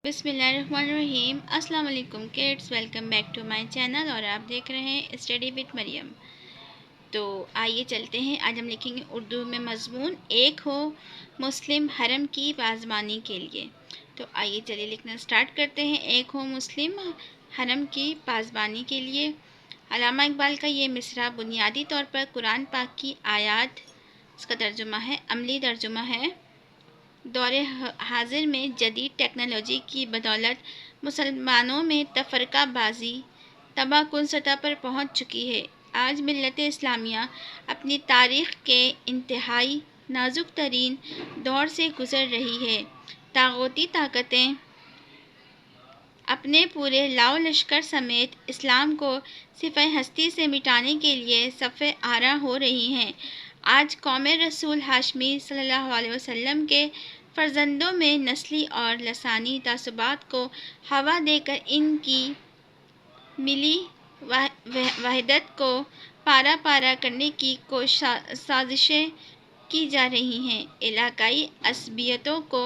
بسم اللہ الرحمن الرحیم۔ السلام علیکم kids, welcome back to my channel اور آپ دیکھ رہے ہیں اسٹڈی وتھ مریم۔ تو آئیے چلتے ہیں، آج ہم لکھیں گے اردو میں مضمون ایک ہو مسلم حرم کی پاسبانی کے لیے۔ تو آئیے چلیے لکھنا سٹارٹ کرتے ہیں۔ ایک ہو مسلم حرم کی پاسبانی کے لیے۔ علامہ اقبال کا یہ مصرع بنیادی طور پر قرآن پاک کی آیات، اس کا ترجمہ ہے، عملی ترجمہ ہے۔ دور حاضر میں جدید ٹیکنالوجی کی بدولت مسلمانوں میں تفرقہ بازی تباہ کن سطح پر پہنچ چکی ہے۔ آج ملت اسلامیہ اپنی تاریخ کے انتہائی نازک ترین دور سے گزر رہی ہے۔ طاغوتی طاقتیں اپنے پورے لاؤ لشکر سمیت اسلام کو صفحہ ہستی سے مٹانے کے لیے صف آرا ہو رہی ہیں۔ آج قوم رسول ہاشمی صلی اللہ علیہ وسلم کے فرزندوں میں نسلی اور لسانی تعصبات کو ہوا دے کر ان کی ملی وحدت کو پارا پارا کرنے کی سازشیں کی جا رہی ہیں۔ علاقائی عصبیتوں کو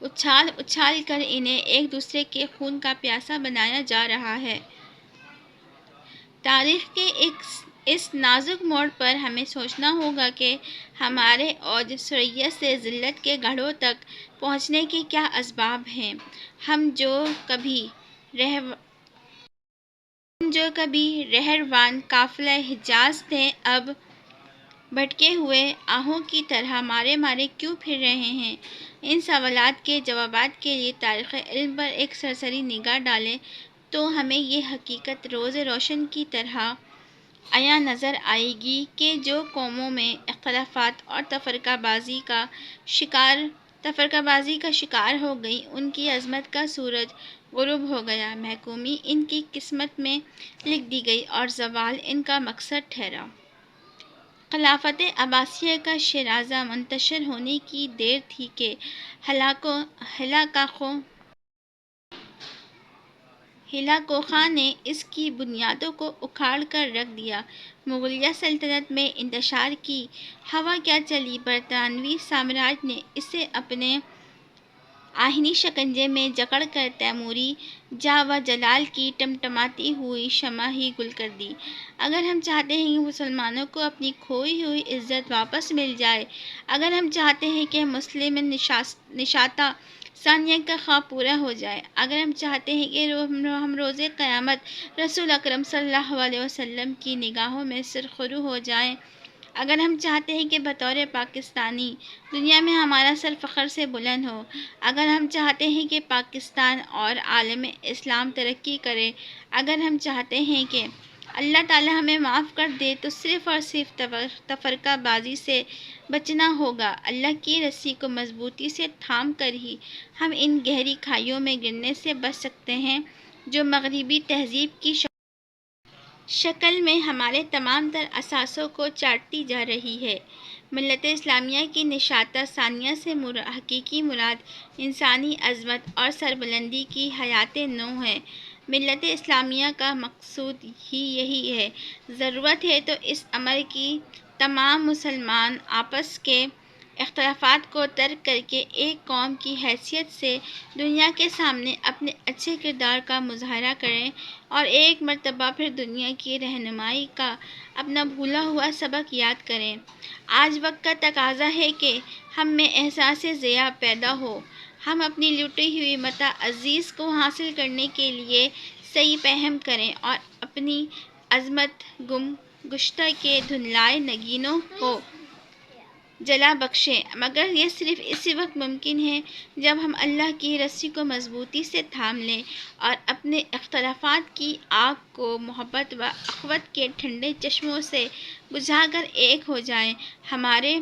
اچھال اچھال کر انہیں ایک دوسرے کے خون کا پیاسا بنایا جا رہا ہے۔ تاریخ کے اس نازک موڑ پر ہمیں سوچنا ہوگا کہ ہمارے اوج ثریا سے ذلت کے گڑھوں تک پہنچنے کے کیا اسباب ہیں۔ ہم جو کبھی رہروان قافلہ حجاز تھے، اب بھٹکے ہوئے آہوں کی طرح مارے مارے کیوں پھر رہے ہیں؟ ان سوالات کے جوابات کے لیے تاریخ علم پر ایک سرسری نگاہ ڈالیں تو ہمیں یہ حقیقت روز روشن کی طرح عیاں نظر آئے گی کہ جو قوموں میں اختلافات اور تفرقہ بازی کا شکار ہو گئیں، ان کی عظمت کا سورج غروب ہو گیا، محکومی ان کی قسمت میں لکھ دی گئی اور زوال ان کا مقصد ٹھہرا۔ خلافت عباسیہ کا شیرازہ منتشر ہونے کی دیر تھی کہ ہلاکوخاں نے اس کی بنیادوں کو اکھاڑ کر رکھ دیا۔ مغلیہ سلطنت میں انتشار کی ہوا کیا چلی، برطانوی سامراج نے اسے اپنے آہنی شکنجے میں جکڑ کر تیموری جاہ و جلال کی ٹمٹماتی ہوئی شمع ہی گل کر دی۔ اگر ہم چاہتے ہیں کہ مسلمانوں کو اپنی کھوئی ہوئی عزت واپس مل جائے، اگر ہم چاہتے ہیں کہ مسلم نشاتہ ثانیہ کا خواب پورا ہو جائے، اگر ہم چاہتے ہیں کہ ہم روز قیامت رسول اکرم صلی اللہ علیہ وسلم کی نگاہوں میں سرخرو ہو جائیں، اگر ہم چاہتے ہیں کہ بطور پاکستانی دنیا میں ہمارا سر فخر سے بلند ہو، اگر ہم چاہتے ہیں کہ پاکستان اور عالم اسلام ترقی کرے، اگر ہم چاہتے ہیں کہ اللہ تعالی ہمیں معاف کر دے، تو صرف اور صرف تفرقہ بازی سے بچنا ہوگا۔ اللہ کی رسی کو مضبوطی سے تھام کر ہی ہم ان گہری کھائیوں میں گرنے سے بچ سکتے ہیں جو مغربی تہذیب کی شکل میں ہمارے تمام تر اثاثوں کو چاٹتی جا رہی ہے۔ ملت اسلامیہ کی نشاتہ ثانیہ سے حقیقی مراد انسانی عظمت اور سربلندی کی حیات نو ہے۔ ملت اسلامیہ کا مقصود ہی یہی ہے۔ ضرورت ہے تو اس امر کی تمام مسلمان آپس کے اختلافات کو ترک کر کے ایک قوم کی حیثیت سے دنیا کے سامنے اپنے اچھے کردار کا مظاہرہ کریں اور ایک مرتبہ پھر دنیا کی رہنمائی کا اپنا بھولا ہوا سبق یاد کریں۔ آج وقت کا تقاضا ہے کہ ہم میں احساس ضیاع پیدا ہو۔ ہم اپنی لوٹی ہوئی متاع عزیز کو حاصل کرنے کے لیے سعی فراہم کریں اور اپنی عظمت گم گشتہ کے دھندلائے نگینوں کو جلا بخشیں، مگر یہ صرف اسی وقت ممکن ہے جب ہم اللہ کی رسی کو مضبوطی سے تھام لیں اور اپنے اختلافات کی آگ کو محبت و اخوت کے ٹھنڈے چشموں سے بجھا کر ایک ہو جائیں۔ ہمارے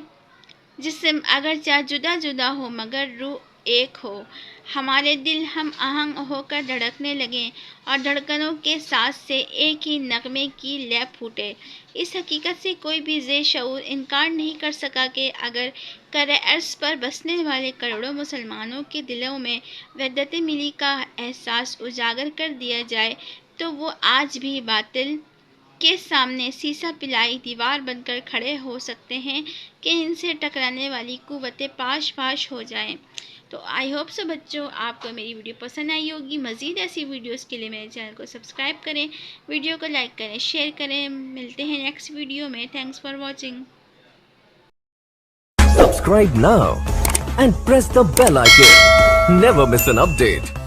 جسم اگرچہ جدا جدا ہو مگر روح ایک ہو، ہمارے دل ہم آہنگ ہو کر دھڑکنے لگیں اور دھڑکنوں کے ساز سے ایک ہی نغمے کی لے پھوٹے۔ اس حقیقت سے کوئی بھی ذی شعور انکار نہیں کر سکا کہ اگر کرۂ ارض پر بسنے والے کروڑوں مسلمانوں کے دلوں میں وحدت ملی کا احساس اجاگر کر دیا جائے تو وہ آج بھی باطل کے سامنے سیسہ پلائی دیوار بن کر کھڑے ہو سکتے ہیں کہ ان سے ٹکرانے والی قوتیں پاش پاش ہو جائیں۔ تو آئی ہوپ سو بچوں آپ کو میری ویڈیو پسند آئی ہوگی. مزید ایسی ویڈیوز کے لیے میرے چینل کو سبسکرائب کریں, ویڈیو کو لائک کریں, شیئر کریں. ملتے ہیں نیکسٹ ویڈیو میں. Thanks for watching. Subscribe now and press the bell icon. Never miss an update.